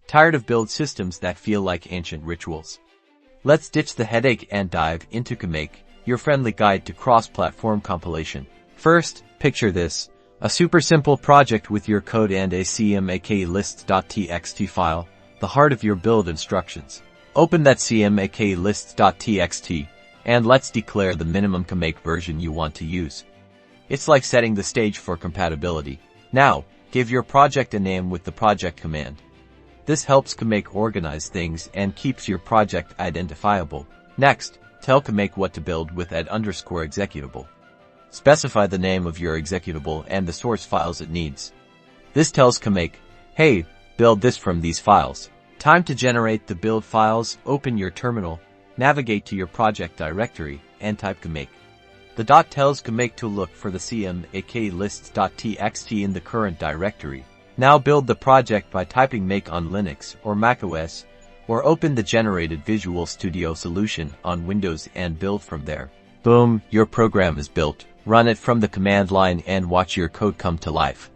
Tired of build systems that feel like ancient rituals? Let's ditch the headache and dive into Cmake, your friendly guide to cross-platform compilation. First, picture this: a super simple project with your code and a CMakeLists.txt file, the heart of your build instructions. Open that CMakeLists.txt, and let's declare the minimum Cmake version you want to use. It's like setting the stage for compatibility. Now, give your project a name with the project command. This helps Cmake organize things and keeps your project identifiable. Next, tell Cmake what to build with @_executable. Specify the name of your executable and the source files it needs. This tells Cmake, hey, build this from these files. Time to generate the build files. Open your terminal, navigate to your project directory, and type Cmake. The dot tells Cmake to look for the CMakeLists.txt in the current directory. Now build the project by typing make on Linux or macOS, or open the generated Visual Studio solution on Windows and build from there. Boom, your program is built. Run it from the command line and watch your code come to life.